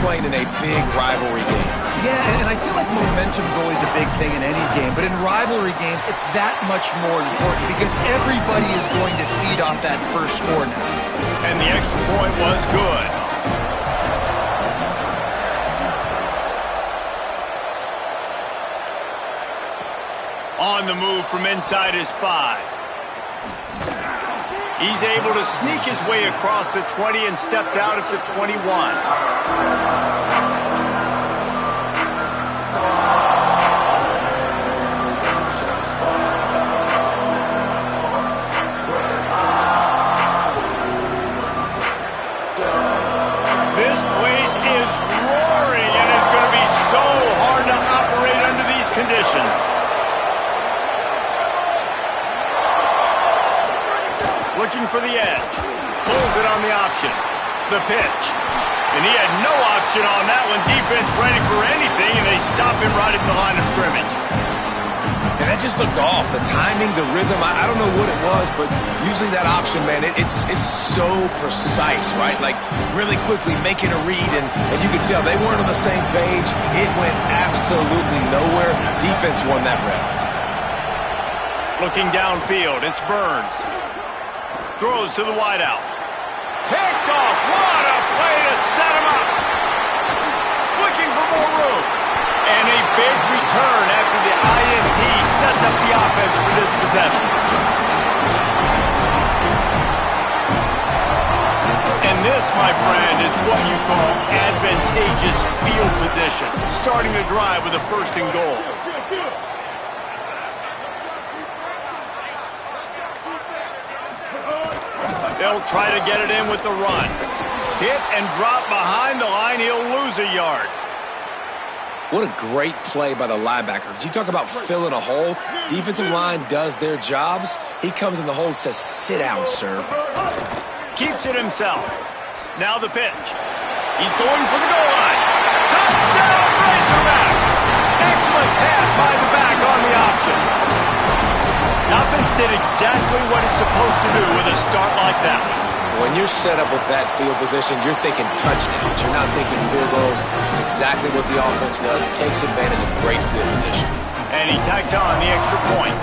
playing in a big rivalry game. Yeah, and I feel like momentum's always a big thing in any game, but in rivalry games, it's that much more important because everybody is going to feed off that first score now. And the extra point was good. On the move from inside his 5. He's able to sneak his way across the 20 and steps out at the 21. This place is roaring, and it's going to be so hard to operate under these conditions. Looking for the edge. Pulls it on the option. The pitch. And he had no option on that one. Defense ready for anything, and they stop him right at the line of scrimmage. And that just looked off. The timing, the rhythm, I don't know what it was, but usually that option, man, it's so precise, right? Like, really quickly making a read, and you could tell they weren't on the same page. It went absolutely nowhere. Defense won that rep. Looking downfield, it's Burns. Throws to the wideout. Picked off. What a play to set him up. Looking for more room. And a big return after the INT sets up the offense for this possession. And this, my friend, is what you call advantageous field position. Starting the drive with a 1st and goal. They'll try to get it in with the run. Hit and drop behind the line. He'll lose a yard. What a great play by the linebacker. You talk about filling a hole. Defensive line does their jobs. He comes in the hole and says, sit down, sir. Keeps it himself. Now the pitch. He's going for the goal line. Touchdown, Razorbacks! Excellent pass by the back on the option. Offense did exactly what it's supposed to do with a start like that. When you're set up with that field position, you're thinking touchdowns. You're not thinking field goals. It's exactly what the offense does. Takes advantage of great field position. And he tacked on the extra point.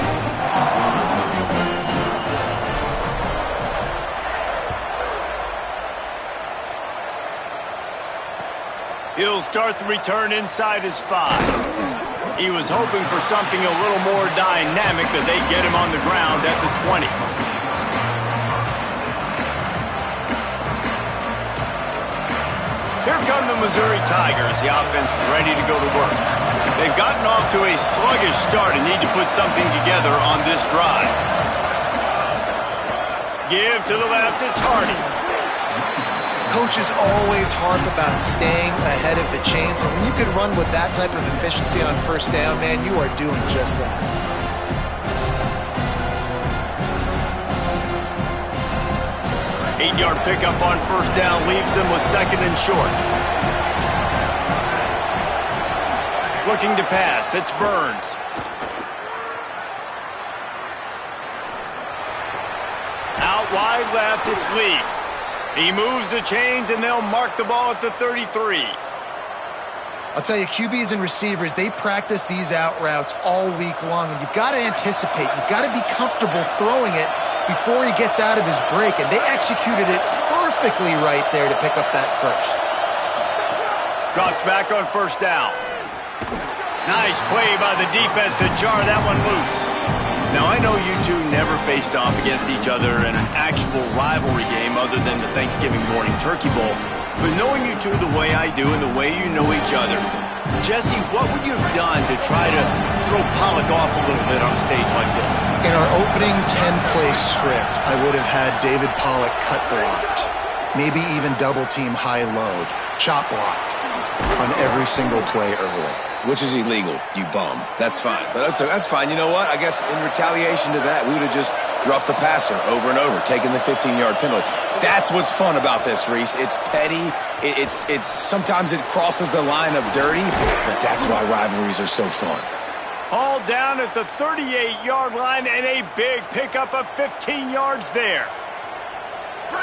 He'll start the return inside his 5. He was hoping for something a little more dynamic, that they'd get him on the ground at the 20. Here come the Missouri Tigers, the offense ready to go to work. They've gotten off to a sluggish start and need to put something together on this drive. Give to the left, it's Hardy. Coaches always harp about staying ahead of the chains, and when you can run with that type of efficiency on 1st down, man, you are doing just that. Eight-yard pickup on 1st down leaves them with 2nd and short. Looking to pass, it's Burns. Out wide left, it's Lee. He moves the chains, and they'll mark the ball at the 33. I'll tell you, QBs and receivers, they practice these out routes all week long, and you've got to anticipate. You've got to be comfortable throwing it before he gets out of his break, and they executed it perfectly right there to pick up that first. Drops back on 1st down. Nice play by the defense to jar that one loose. Now, I know you two never faced off against each other in an actual rivalry game other than the Thanksgiving morning Turkey Bowl, but knowing you two the way I do and the way you know each other, Jesse, what would you have done to try to throw Pollock off a little bit on a stage like this? In our opening 10-play script, I would have had David Pollock cut blocked, maybe even double-team high-load, chop blocked on every single play early. Which is illegal, you bum. That's fine. But that's fine. You know what? I guess in retaliation to that, we would have just roughed the passer over and over, taking the 15-yard penalty. That's what's fun about this, Reese. It's petty. It's sometimes it crosses the line of dirty, but that's why rivalries are so fun. All down at the 38-yard line, and a big pickup of 15 yards there.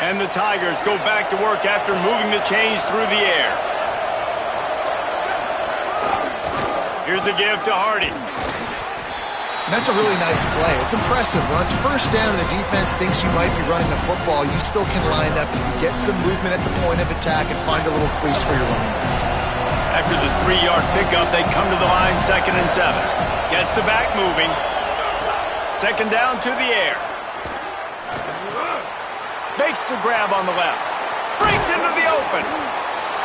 And the Tigers go back to work after moving the chains through the air. Here's a give to Hardy. And that's a really nice play. It's impressive. When it's first down and the defense thinks you might be running the football, you still can line up, you can get some movement at the point of attack and find a little crease for your running back. After the 3-yard pickup, they come to the line 2nd and 7. Gets the back moving. 2nd down to the air. Makes the grab on the left. Breaks into the open.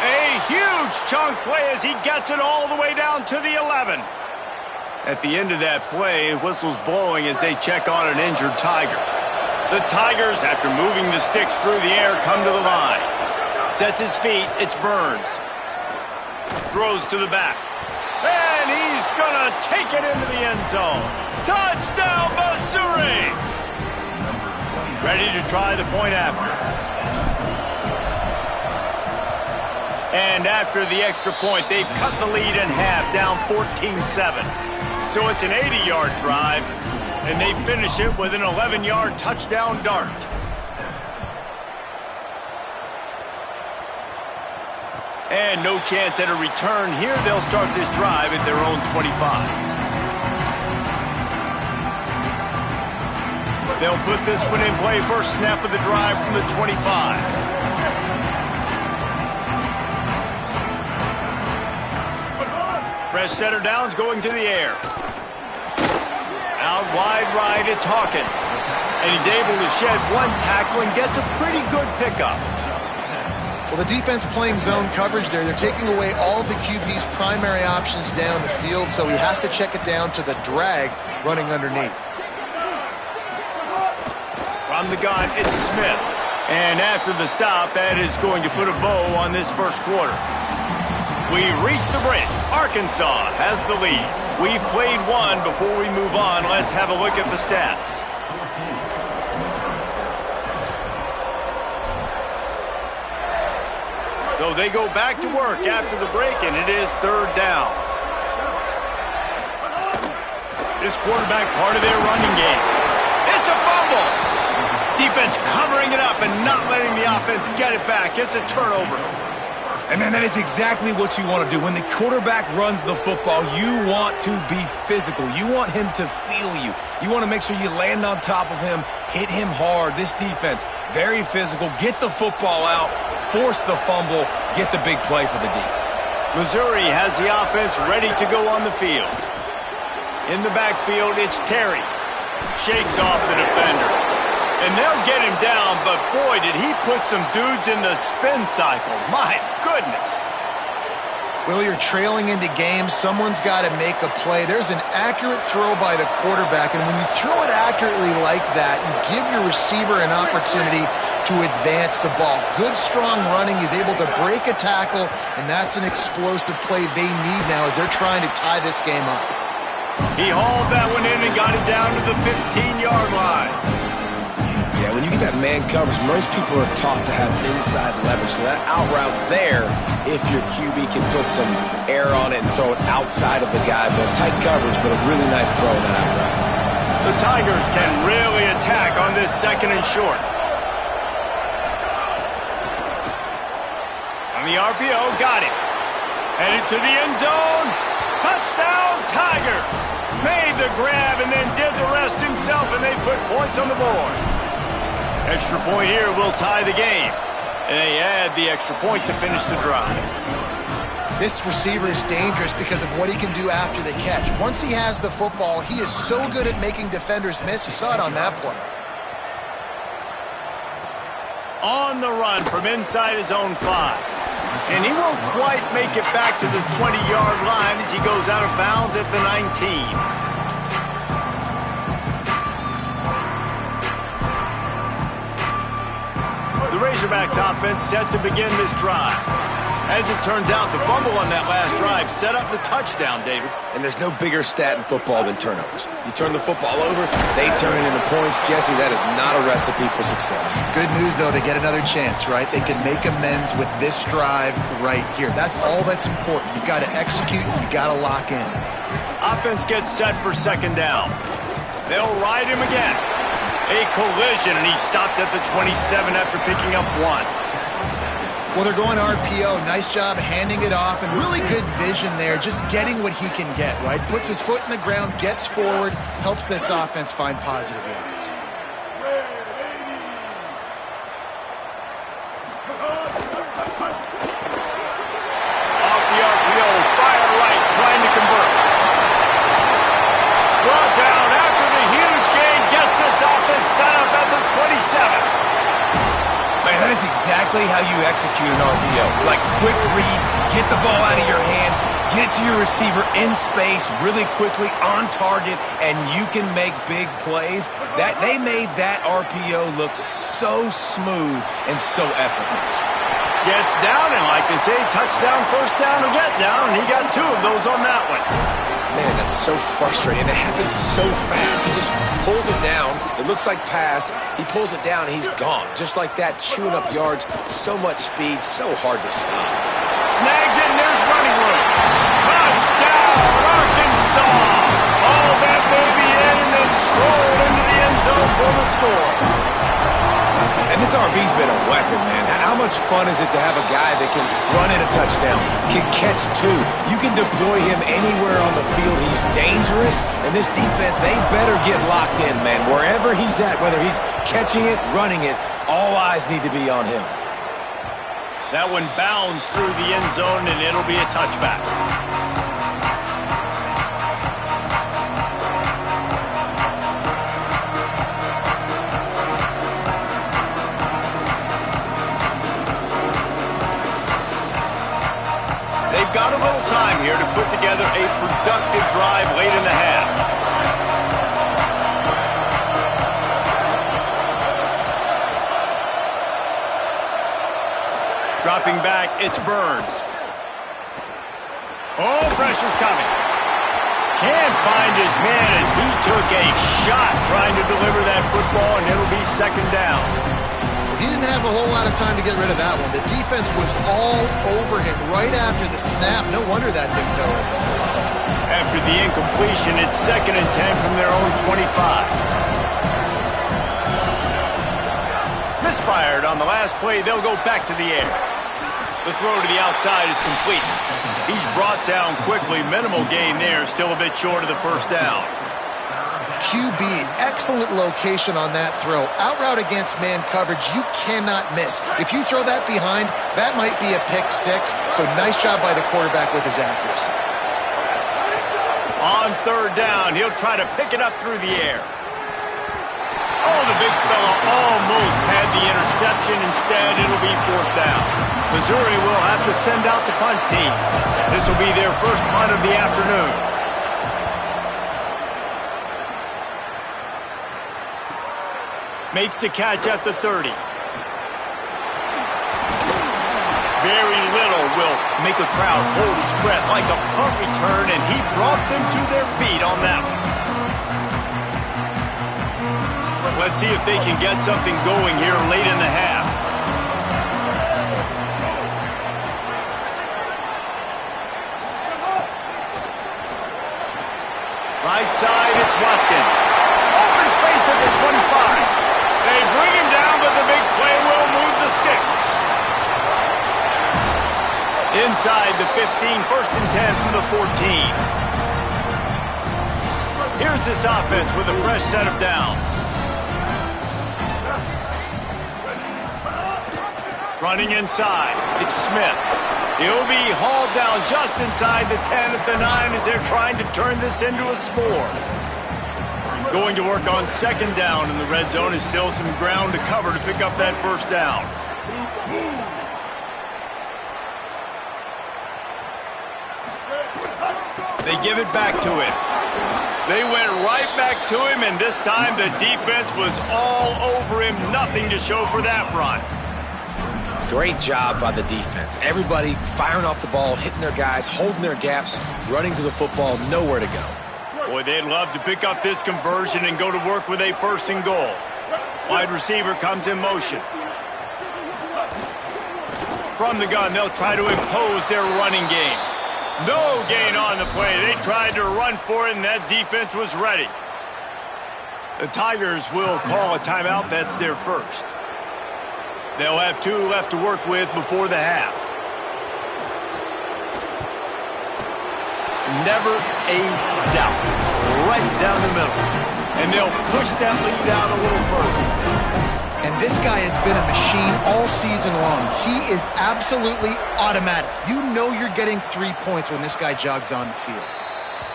A huge chunk play as he gets it all the way down to the 11. At the end of that play, whistle's blowing as they check on an injured Tiger. The Tigers, after moving the sticks through the air, come to the line. Sets his feet. It's Burns. Throws to the back. And he's going to take it into the end zone. Touchdown, Missouri! Ready to try the point after. And after the extra point, they've cut the lead in half, down 14-7. So it's an 80-yard drive, and they finish it with an 11-yard touchdown dart. And no chance at a return here. They'll start this drive at their own 25. They'll put this one in play. First snap of the drive from the 25. Fresh center downs going to the air. Out wide right, it's Hawkins. And he's able to shed one tackle and gets a pretty good pickup. Well, the defense playing zone coverage there. They're taking away all of the QB's primary options down the field, so he has to check it down to the drag running underneath. From the gun, it's Smith. And after the stop, that is going to put a bow on this first quarter. We've reached the bridge. Arkansas has the lead. We've played one. Before we move on, let's have a look at the stats. So they go back to work after the break, and it is 3rd down. This quarterback part of their running game. It's a fumble. Defense covering it up and not letting the offense get it back. It's a turnover. And, man, that is exactly what you want to do. When the quarterback runs the football, you want to be physical. You want him to feel you. You want to make sure you land on top of him, hit him hard. This defense, very physical. Get the football out, force the fumble, get the big play for the D. Missouri has the offense ready to go on the field. In the backfield, it's Terry. Shakes off the defender. And they'll get him down, but boy, did he put some dudes in the spin cycle. My goodness. Will, you're trailing into games. Someone's got to make a play. There's an accurate throw by the quarterback, and when you throw it accurately like that, you give your receiver an opportunity to advance the ball. Good, strong running. He's able to break a tackle, and that's an explosive play they need now as they're trying to tie this game up. He hauled that one in and got it down to the 15-yard line. Yeah, when you get that man coverage, most people are taught to have inside leverage. So that out route's there if your QB can put some air on it and throw it outside of the guy. But tight coverage, but a really nice throw in that out route. The Tigers can really attack on this 2nd and short. On the RPO, got it. Headed to the end zone. Touchdown, Tigers! Made the grab and then did the rest himself, and they put points on the board. Extra point here will tie the game. And they add the extra point to finish the drive. This receiver is dangerous because of what he can do after the catch. Once he has the football, he is so good at making defenders miss. You saw it on that play. On the run from inside his own 5. And he won't quite make it back to the 20-yard line as he goes out of bounds at the 19. The Razorbacks offense set to begin this drive. As it turns out, the fumble on that last drive set up the touchdown, David. And there's no bigger stat in football than turnovers. You turn the football over, they turn it into points. Jesse, that is not a recipe for success. Good news, though, they get another chance, right? They can make amends with this drive right here. That's all that's important. You've got to execute, you've got to lock in. Offense gets set for 2nd down. They'll ride him again. A collision, and he stopped at the 27 after picking up 1. Well, they're going RPO. Nice job handing it off, and really good vision there, just getting what he can get, right? Puts his foot in the ground, gets forward, helps this offense find positive yards. Off the RPO, fire right, trying to convert. Brought down after the huge gain, gets this offense set up at the 27. Man, that is exactly how you execute an RPO. Like, quick read, get the ball out of your hand, get it to your receiver in space really quickly, on target, and you can make big plays. They made that RPO look so smooth and so effortless. Gets down, and like they say, touchdown, first down, or get down, and he got 2 of those on that one. Man, that's so frustrating. It happens so fast. He just pulls it down. It looks like pass. He pulls it down, and he's gone. Just like that, chewing up yards. So much speed, so hard to stop. Snags it, and there's running room. Touchdown, Arkansas! All that baby in, and then strolled into the end zone for the score. And this RB's been a weapon, man. How much fun is it to have a guy that can run in a touchdown, can catch 2? You can deploy him anywhere on the field. He's dangerous, and this defense, they better get locked in, man. Wherever he's at, whether he's catching it, running it, all eyes need to be on him. That one bounds through the end zone, and it'll be a touchback. They've got a little time here to put together a productive drive late in the half. Dropping back, it's Burns. Oh, pressure's coming. Can't find his man as he took a shot trying to deliver that football, and it'll be second down. He didn't have a whole lot of time to get rid of that one. The defense was all over him right after the snap. No wonder that thing fell in. After the incompletion, it's 2nd and 10 from their own 25. Misfired on the last play. They'll go back to the air. The throw to the outside is complete. He's brought down quickly. Minimal gain there. Still a bit short of the first down. QB, excellent location on that throw. Out route against man coverage, you cannot miss. If you throw that behind, that might be a pick 6. So nice job by the quarterback with his accuracy. On 3rd down, he'll try to pick it up through the air. Oh, the big fella almost had the interception. Instead, it'll be 4th down. Missouri will have to send out the punt team. This will be their first punt of the afternoon. Makes the catch at the 30. Very little will make a crowd hold its breath like a punt return, and he brought them to their feet on that one. Let's see if they can get something going here late in the half. Right side, it's Watkins. Open space at the 25. They bring him down, but the big play will move the sticks. Inside the 15, 1st and 10 from the 14. Here's this offense with a fresh set of downs. Running inside, it's Smith. He'll be hauled down just inside the 10 at the 9 as they're trying to turn this into a score. Going to work on 2nd down in the red zone is still some ground to cover to pick up that first down. They give it back to him. They went right back to him, and this time the defense was all over him. Nothing to show for that run. Great job by the defense. Everybody firing off the ball, hitting their guys, holding their gaps, running to the football, nowhere to go. Boy, they'd love to pick up this conversion and go to work with a 1st and goal. Wide receiver comes in motion. From the gun, they'll try to impose their running game. No gain on the play. They tried to run for it, and that defense was ready. The Tigers will call a timeout. That's their first. They'll have 2 left to work with before the half. Never a doubt. Right down the middle. And they'll push that lead out a little further. And this guy has been a machine all season long. He is absolutely automatic. You know you're getting 3 points when this guy jogs on the field.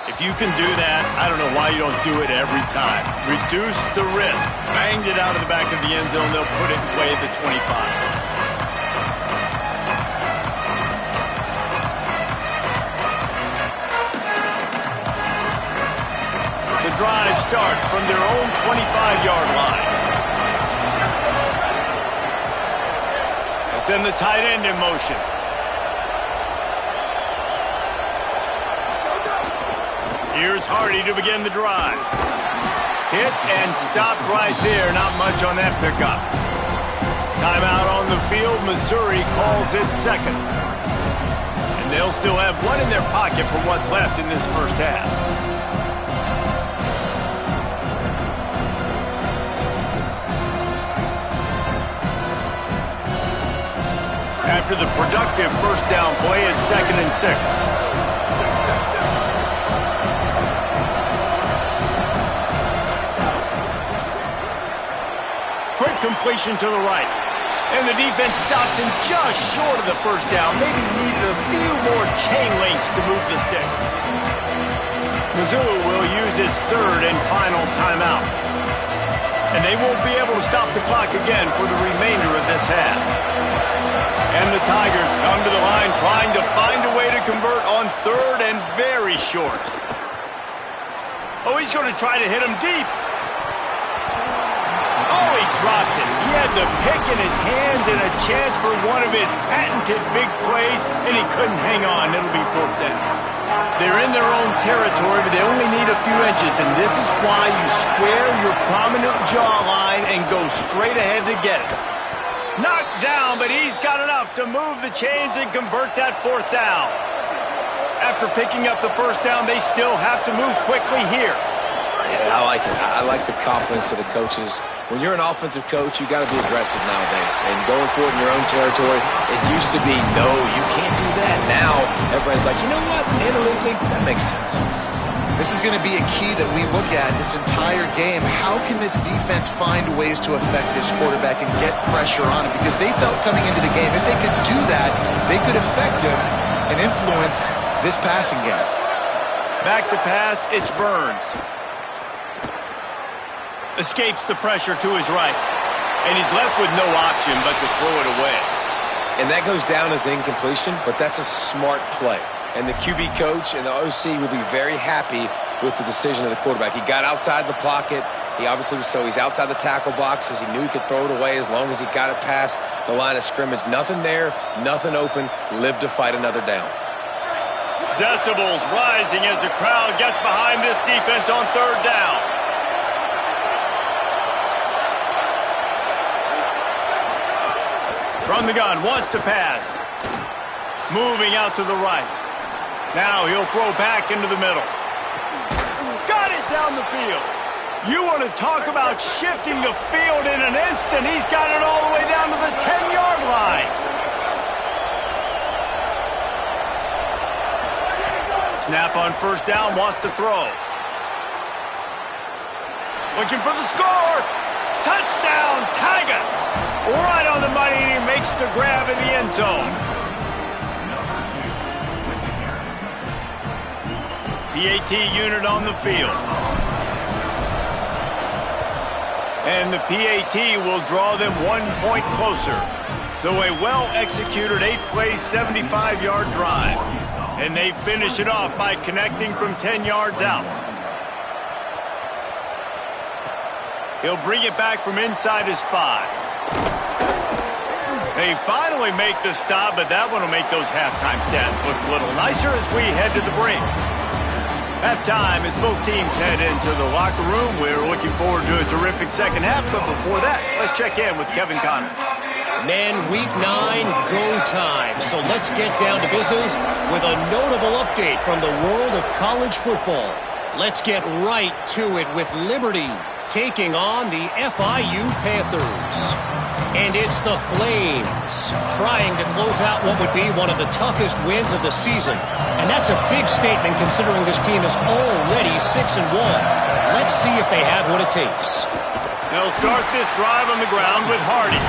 If you can do that, I don't know why you don't do it every time. Reduce the risk. Banged it out of the back of the end zone. They'll put it in play at the 25. The drive starts from their own 25-yard line. They send the tight end in motion. Here's Hardy to begin the drive. Hit and stopped right there. Not much on that pickup. Timeout on the field. Missouri calls it second. And they'll still have 1 in their pocket for what's left in this first half. After the productive first down play, it's 2nd and 6. Completion to the right. And the defense stops him just short of the first down. Maybe needed a few more chain links to move the sticks. Mizzou will use its 3rd and final timeout. And they won't be able to stop the clock again for the remainder of this half. And the Tigers come to the line trying to find a way to convert on 3rd and very short. Oh, he's going to try to hit him deep. Oh, he dropped it. He had the pick in his hands and a chance for one of his patented big plays, and he couldn't hang on. It'll be 4th down. They're in their own territory, but they only need a few inches, and this is why you square your prominent jawline and go straight ahead to get it. Knocked down, but he's got enough to move the chains and convert that 4th down. After picking up the first down, they still have to move quickly here. Yeah, I like it. I like the confidence of the coaches. When you're an offensive coach, you got to be aggressive nowadays. And going for it in your own territory, it used to be, no, you can't do that. Now, everybody's like, you know what? Analytically, that makes sense. This is going to be a key that we look at this entire game. How can this defense find ways to affect this quarterback and get pressure on him? Because they felt coming into the game, if they could do that, they could affect him and influence this passing game. Back to pass, it's Burns. Escapes the pressure to his right. And he's left with no option but to throw it away. And that goes down as incompletion, but that's a smart play. And the QB coach and the OC will be very happy with the decision of the quarterback. He got outside the pocket. He obviously was, so he's outside the tackle boxes. He knew he could throw it away as long as he got it past the line of scrimmage. Nothing there, nothing open. Live to fight another down. Decibels rising as the crowd gets behind this defense on 3rd down. From the gun, wants to pass. Moving out to the right. Now he'll throw back into the middle. Got it down the field. You want to talk about shifting the field in an instant. He's got it all the way down to the 10-yard line. Snap on first down, wants to throw. Looking for the score. Touchdown, Tigers. Right on the money, and he makes the grab in the end zone. PAT unit on the field. And the PAT will draw them 1 point closer. So a well-executed 8-play, 75-yard drive. And they finish it off by connecting from 10 yards out. He'll bring it back from inside his 5. They finally make the stop, but that one will make those halftime stats look a little nicer as we head to the break. Halftime as both teams head into the locker room. We're looking forward to a terrific second half, but before that, let's check in with Kevin Connors. Men, week 9, go time. So let's get down to business with a notable update from the world of college football. Let's get right to it with Liberty taking on the FIU Panthers. And it's the Flames trying to close out what would be one of the toughest wins of the season. And that's a big statement considering this team is already 6-1. Let's see if they have what it takes. They'll start this drive on the ground with Hardy.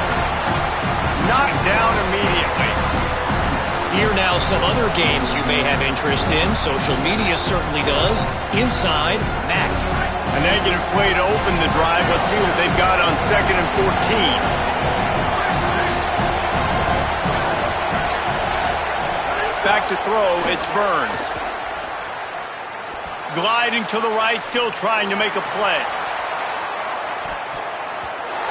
Knocked down immediately. Here now some other games you may have interest in. Social media certainly does. Inside, Mack. A negative play to open the drive. Let's see what they've got on 2nd and 14. Back to throw, it's Burns. Gliding to the right, still trying to make a play.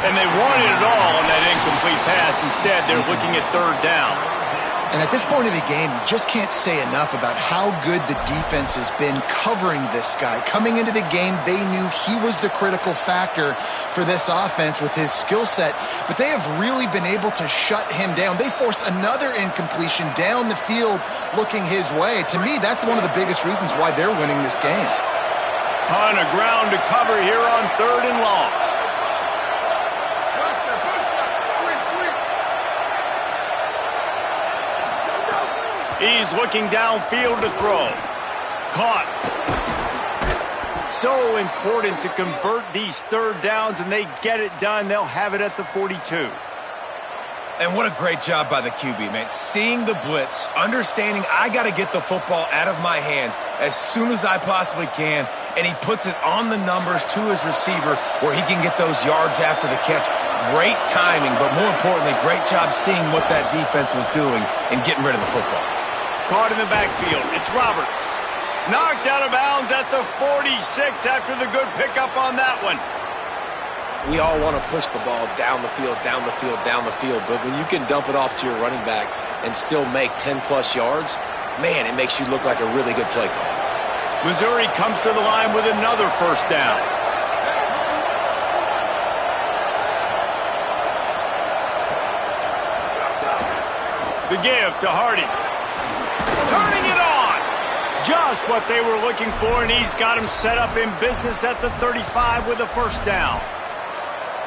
And they wanted it all on that incomplete pass. Instead, they're looking at 3rd down. And at this point of the game, you just can't say enough about how good the defense has been covering this guy. Coming into the game, they knew he was the critical factor for this offense with his skill set, but they have really been able to shut him down. They force another incompletion down the field looking his way. To me, that's one of the biggest reasons why they're winning this game. Ton of ground to cover here on 3rd and long. He's looking downfield to throw. Caught. So important to convert these 3rd downs, and they get it done. They'll have it at the 42. And what a great job by the QB, man. Seeing the blitz, understanding I got to get the football out of my hands as soon as I possibly can, and he puts it on the numbers to his receiver where he can get those yards after the catch. Great timing, but more importantly, great job seeing what that defense was doing and getting rid of the football. Caught in the backfield. It's Roberts. Knocked out of bounds at the 46 after the good pickup on that one. We all want to push the ball down the field, down the field, down the field. But when you can dump it off to your running back and still make 10-plus yards, man, it makes you look like a really good play call. Missouri comes to the line with another 1st down. The give to Hardy. Turning it on. Just what they were looking for, and he's got him set up in business at the 35 with a 1st down.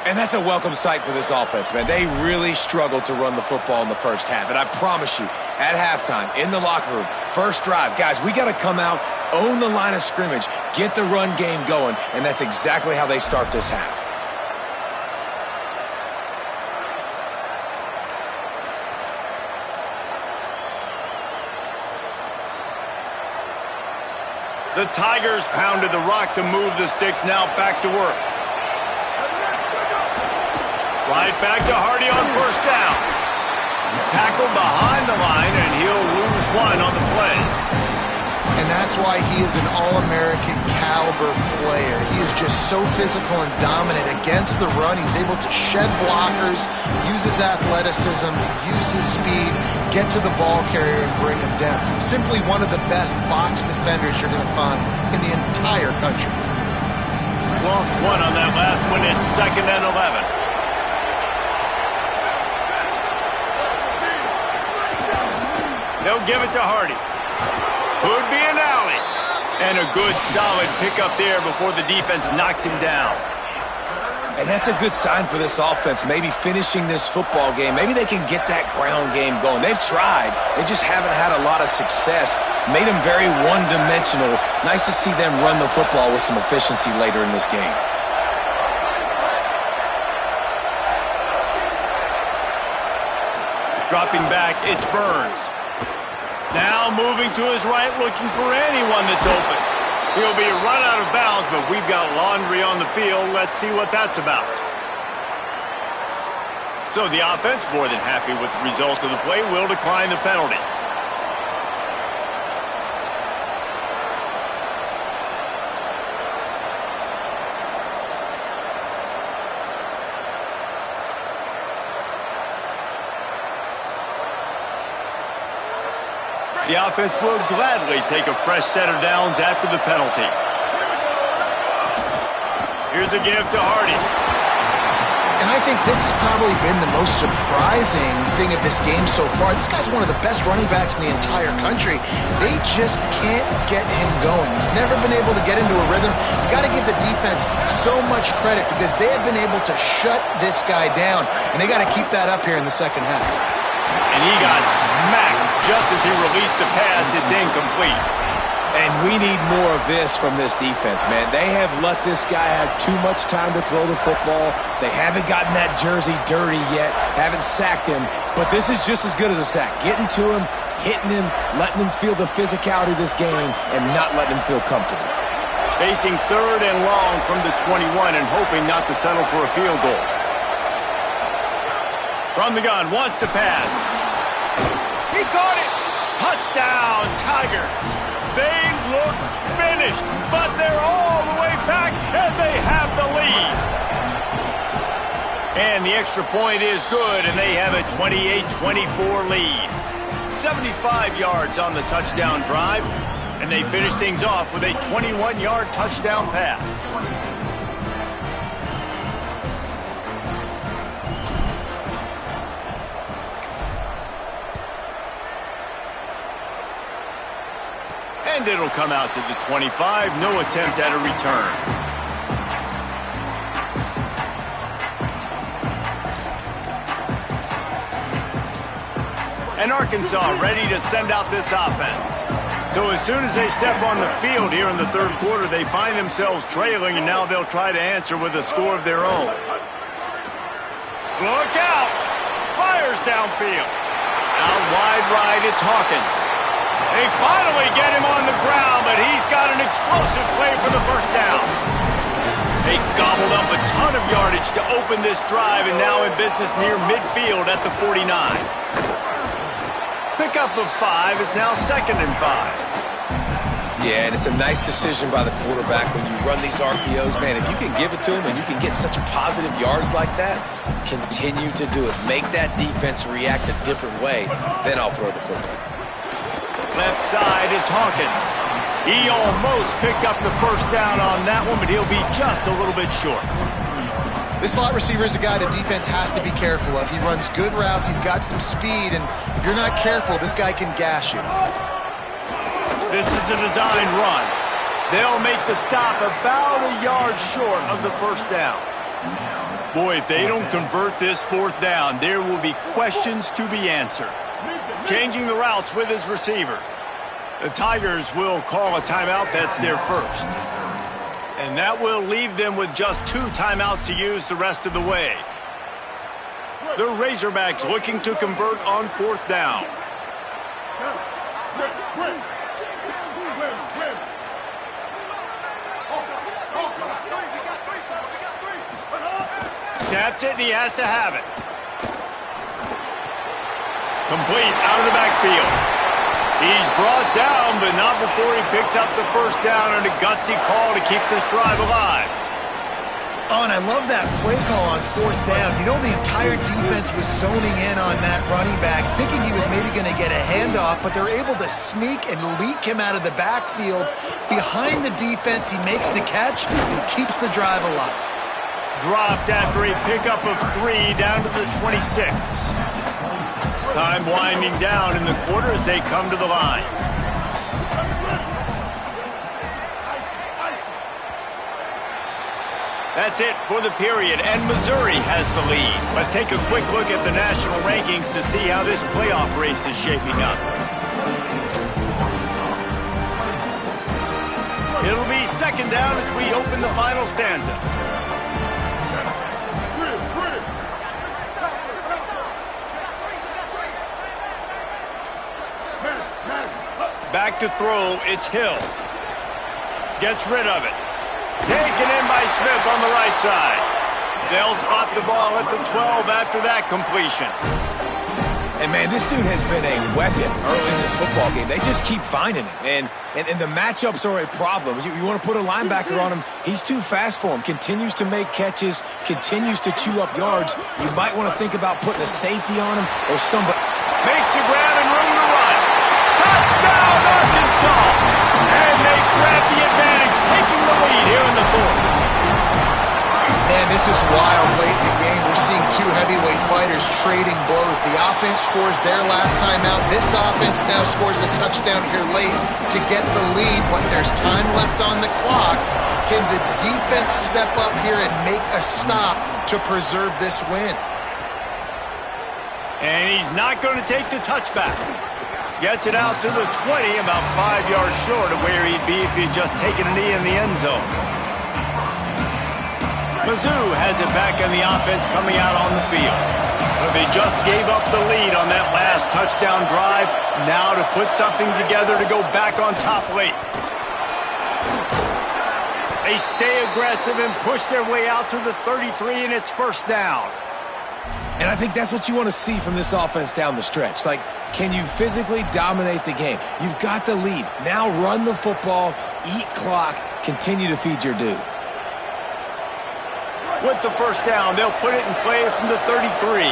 And that's a welcome sight for this offense, man. They really struggled to run the football in the first half. And I promise you, at halftime, in the locker room, first drive, guys, we got to come out, own the line of scrimmage, get the run game going, and that's exactly how they start this half. The Tigers pounded the rock to move the sticks, now back to work. Right back to Hardy on 1st down. Tackled behind the line, and he'll lose 1 on the play. And that's why he is an All-American caliber player. He is just so physical and dominant against the run. He's able to shed blockers, use his athleticism, use his speed, get to the ball carrier and bring him down. Simply one of the best box defenders you're going to find in the entire country. Lost 1 on that last one. It's 2nd and 11. They'll give it to Hardy. Could be an alley. And a good, solid pickup there before the defense knocks him down. And that's a good sign for this offense, maybe finishing this football game. Maybe they can get that ground game going. They've tried. They just haven't had a lot of success. Made them very one-dimensional. Nice to see them run the football with some efficiency later in this game. Dropping back, it's Burns. Now moving to his right, looking for anyone that's open. He'll be run out of bounds, but we've got laundry on the field. Let's see what that's about. So the offense, more than happy with the result of the play, will decline the penalty. The offense will gladly take a fresh set of downs after the penalty. Here's a give to Hardy. And I think this has probably been the most surprising thing of this game so far. This guy's one of the best running backs in the entire country. They just can't get him going. He's never been able to get into a rhythm. You got to give the defense so much credit because they have been able to shut this guy down, and they got to keep that up here in the second half. And he got smacked just as he released the pass. It's incomplete. And we need more of this from this defense, man. They have let this guy have too much time to throw the football. They haven't gotten that jersey dirty yet, haven't sacked him. But this is just as good as a sack. Getting to him, hitting him, letting him feel the physicality of this game, and not letting him feel comfortable. Facing 3rd and long from the 21 and hoping not to settle for a field goal. From the gun, wants to pass. He caught it! Touchdown, Tigers! They looked finished, but they're all the way back, and they have the lead. And the extra point is good, and they have a 28-24 lead. 75 yards on the touchdown drive, and they finish things off with a 21-yard touchdown pass. And it'll come out to the 25. No attempt at a return. And Arkansas ready to send out this offense. So as soon as they step on the field here in the 3rd quarter, they find themselves trailing, and now they'll try to answer with a score of their own. Look out! Fires downfield. Out wide right, it's Hawkins. They finally get him on the ground, but he's got an explosive play for the first down. They gobbled up a ton of yardage to open this drive, and now in business near midfield at the 49. Pickup of 5 is now 2nd and 5. Yeah, and it's a nice decision by the quarterback when you run these RPOs. Man, if you can give it to him and you can get such positive yards like that, continue to do it. Make that defense react a different way, then I'll throw the football. Left side is Hawkins. He almost picked up the first down on that one, but he'll be just a little bit short. This slot receiver is a guy the defense has to be careful of. He runs good routes. He's got some speed, and if you're not careful, this guy can gash you. This is a designed run. They'll make the stop about a yard short of the first down. Boy, if they don't convert this 4th down, there will be questions to be answered. Changing the routes with his receivers. The Tigers will call a timeout. That's their first. And that will leave them with just 2 timeouts to use the rest of the way. The Razorbacks looking to convert on 4th down. Snapped it, and he has to have it. Complete out of the backfield. He's brought down, but not before he picks up the first down, and a gutsy call to keep this drive alive. Oh, and I love that play call on 4th down. You know, the entire defense was zoning in on that running back, thinking he was maybe going to get a handoff, but they're able to sneak and leak him out of the backfield. Behind the defense, he makes the catch and keeps the drive alive. Dropped after a pickup of 3 down to the 26. Time winding down in the quarter as they come to the line. That's it for the period, and Missouri has the lead. Let's take a quick look at the national rankings to see how this playoff race is shaping up. It'll be 2nd down as we open the final stanza. Back to throw, it's Hill. Gets rid of it. Taken in by Smith on the right side. They'll spot the ball at the 12 after that completion. And, man, this dude has been a weapon early in this football game. They just keep finding him. And the matchups are a problem. You want to put a linebacker on him, he's too fast for him. Continues to make catches, continues to chew up yards. You might want to think about putting a safety on him or somebody. Makes a grab and room to run. Touchdown, Arkansas! And they grab the advantage, taking the lead here in the 4th. Man, this is wild late in the game. we're seeing two heavyweight fighters trading blows. The offense scores their last time out. This offense now scores a touchdown here late to get the lead, but there's time left on the clock. Can the defense step up here and make a stop to preserve this win? And he's not going to take the touchback. Gets it out to the 20, about 5 yards short of where he'd be if he'd just taken a knee in the end zone. Mizzou has it back in the offense coming out on the field. So they just gave up the lead on that last touchdown drive. Now to put something together to go back on top late. They stay aggressive and push their way out to the 33, and it's first down. And I think that's what you want to see from this offense down the stretch. Like, can you physically dominate the game? You've got the lead. Now run the football, eat clock, continue to feed your dude. With the first down, they'll put it in play from the 33.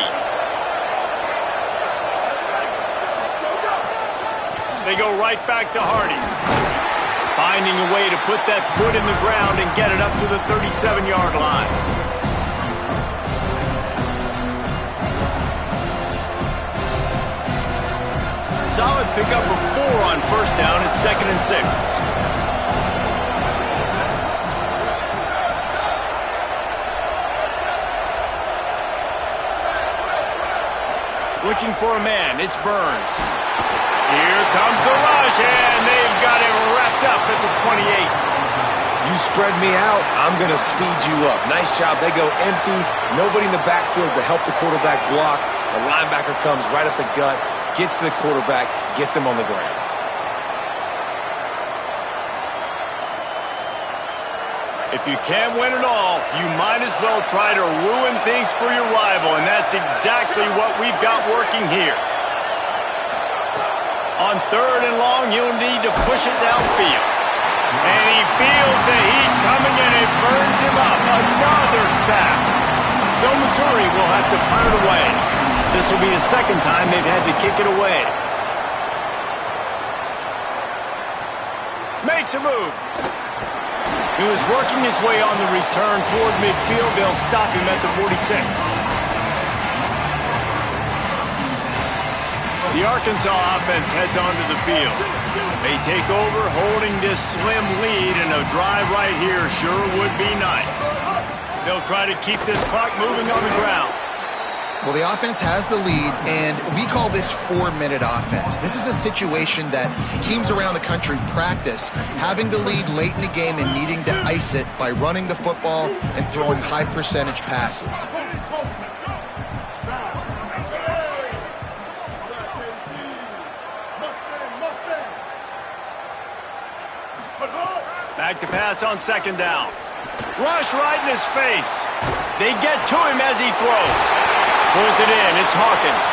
They go right back to Hardy. Finding a way to put that foot in the ground and get it up to the 37-yard line. Solid pickup of 4 on first down. It's 2nd and 6. Looking for a man. It's Burns. Here comes the rush, and they've got it wrapped up at the 28. You spread me out, I'm going to speed you up. Nice job. They go empty. Nobody in the backfield to help the quarterback block. The linebacker comes right up the gut. Gets to the quarterback, gets him on the ground. If you can't win it all, you might as well try to ruin things for your rival, and that's exactly what we've got working here. On 3rd and long, you'll need to push it downfield. And he feels the heat coming, and it burns him up. Another sack. So Missouri will have to punt it away. This will be the second time they've had to kick it away. Makes a move. He was working his way on the return toward midfield. They'll stop him at the 46. The Arkansas offense heads onto the field. They take over, holding this slim lead, and a drive right here sure would be nice. They'll try to keep this clock moving on the ground. Well, the offense has the lead, and we call this 4-minute offense. This is a situation that teams around the country practice, having the lead late in the game and needing to ice it by running the football and throwing high-percentage passes. Back to pass on 2nd down. Rush right in his face. They get to him as he throws. Pulls it in. It's Hawkins.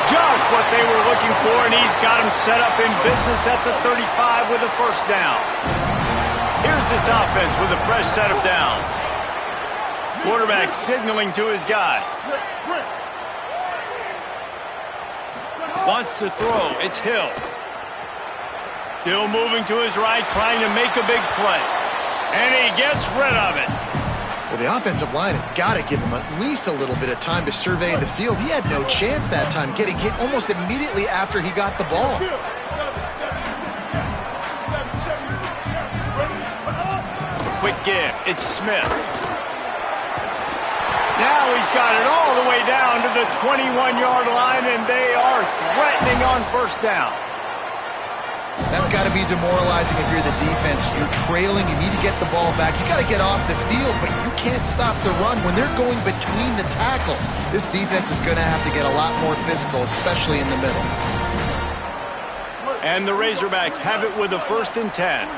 Just what they were looking for, and he's got him set up in business at the 35 with a first down. Here's this offense with a fresh set of downs. Quarterback signaling to his guys. Wants to throw. It's Hill. Still moving to his right, trying to make a big play. And he gets rid of it. Well, the offensive line has got to give him at least a little bit of time to survey the field. He had no chance that time, getting hit almost immediately after he got the ball. Quick give. It's Smith. Now he's got it all the way down to the 21-yard line, and they are threatening on first down. That's got to be demoralizing if you're the defense. You're trailing. You need to get the ball back. You got to get off the field, but you can't stop the run when they're going between the tackles. This defense is going to have to get a lot more physical, especially in the middle. And the Razorbacks have it with a 1st and 10.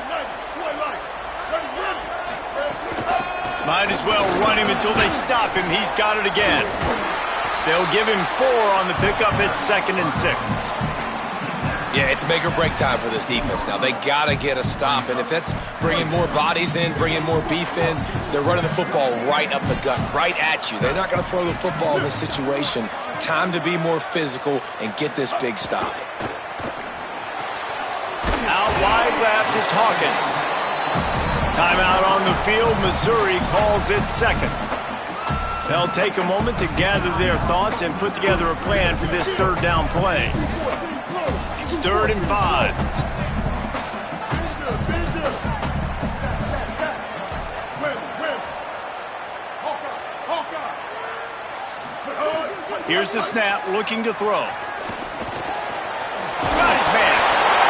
Might as well run him until they stop him. He's got it again. They'll give him 4 on the pickup. It's 2nd and 6. Yeah, it's make or break time for this defense now. They got to get a stop, and if that's bringing more bodies in, bringing more beef in, they're running the football right up the gut, right at you. They're not going to throw the football in this situation. Time to be more physical and get this big stop. Out wide left, it's Hawkins. Timeout on the field. Missouri calls it 2nd. They'll take a moment to gather their thoughts and put together a plan for this third down play. It's 3rd and 5. Here's the snap, looking to throw. Got his man.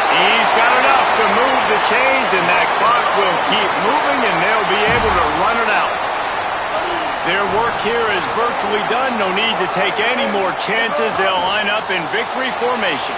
He's got enough to move the chains, and that clock will keep moving, and they'll be able to run it out. Their work here is virtually done. No need to take any more chances. They'll line up in victory formation.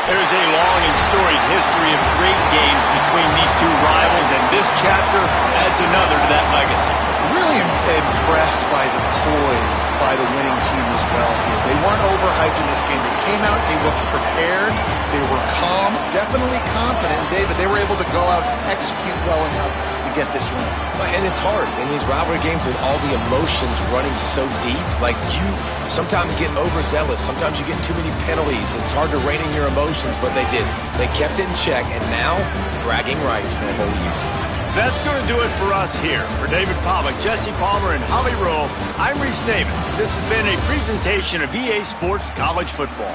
There's a long and storied history of great games between these two rivals, and this chapter adds another to that legacy. Really impressed by the poise by the winning team as well here. They weren't overhyped in this game. They came out, they looked prepared, they were calm, definitely confident. And David, they were able to go out and execute well enough to get this win. And it's hard in these rivalry games with all the emotions running so deep. Like, you sometimes get overzealous. Sometimes you get too many penalties. It's hard to rein in your emotions, but they did. They kept it in check, and now bragging rights for a whole year. That's going to do it for us here. For David Pollack, Jesse Palmer, and Holly Rowe, I'm Reese Davis. This has been a presentation of EA Sports College Football.